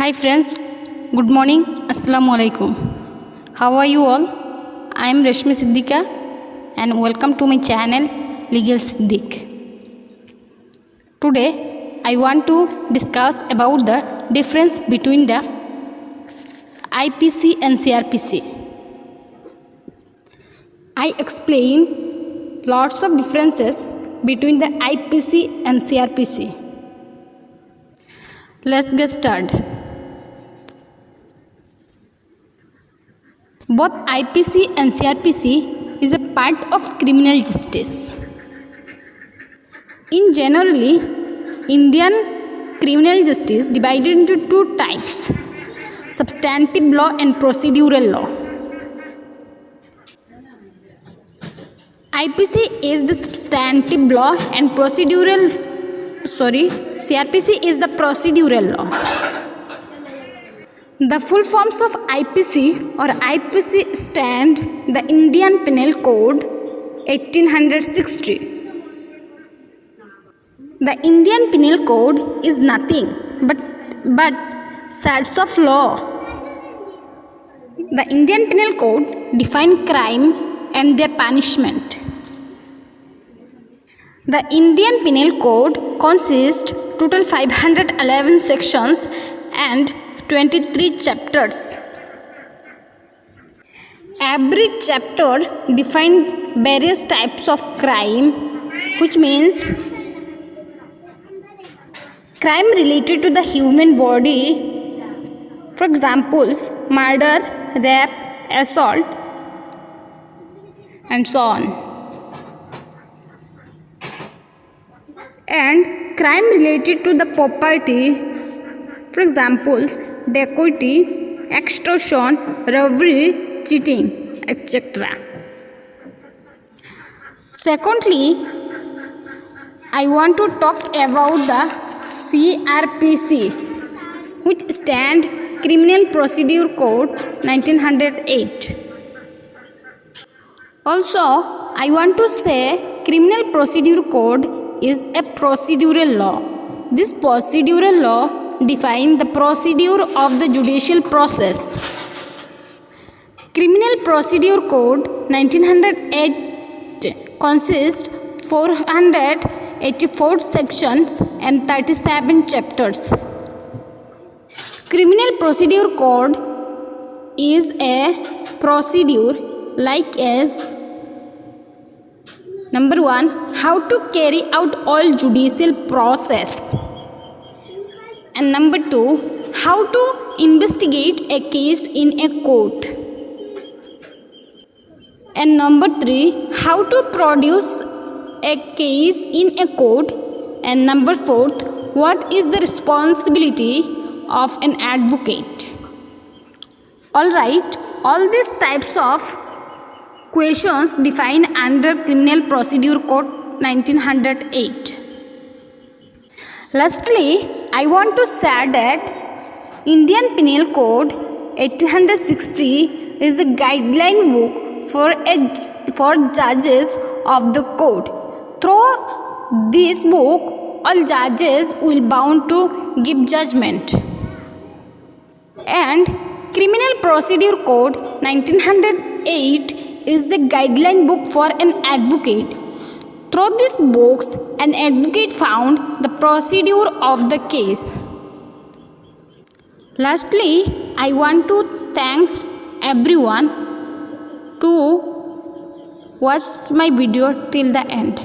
Hi friends, good morning, Assalamu alaikum. How are you all? I am Rashmi Siddiqa and welcome to my channel Legal Siddiq. Today I want to discuss about the difference between the IPC and CRPC. I explain lots of differences between the IPC and CRPC. Let's get started. Both IPC and CRPC is a part of criminal justice. In generally, Indian criminal justice divided into two types: substantive law and procedural law. IPC is the substantive law and CRPC is the procedural law. The full forms of IPC or IPC stand the Indian Penal Code 1860. The Indian Penal Code is nothing but sets of law. The Indian Penal Code defines crime and their punishment. The Indian Penal Code consists total 511 sections and 23 chapters. Every chapter defines various types of crime, which means crime related to the human body, for examples, murder, rape, assault, and so on. And crime related to the property, for examples, dacoity, extortion, robbery, cheating, etc. Secondly, I want to talk about the CRPC, which stands Criminal Procedure Code 1908. Also, I want to say Criminal Procedure Code is a procedural law. This procedural law defines the procedure of the judicial process. Criminal Procedure Code 1908 consists 484 sections and 37 chapters. Criminal Procedure Code is a procedure like as: number 1, how to carry out all judicial process. And number 2, how to investigate a case in a court. And number 3, how to produce a case in a court. And number 4, what is the responsibility of an advocate. Alright, all these types of questions defined under Criminal Procedure Code 1908. Lastly, I want to say that Indian Penal Code 1860 is a guideline book for judges of the court. Through this book, all judges will bound to give judgment. And Criminal Procedure Code 1908 is a guideline book for an advocate. Through these books, an advocate found the procedure of the case. Lastly, I want to thank everyone to watch my video till the end.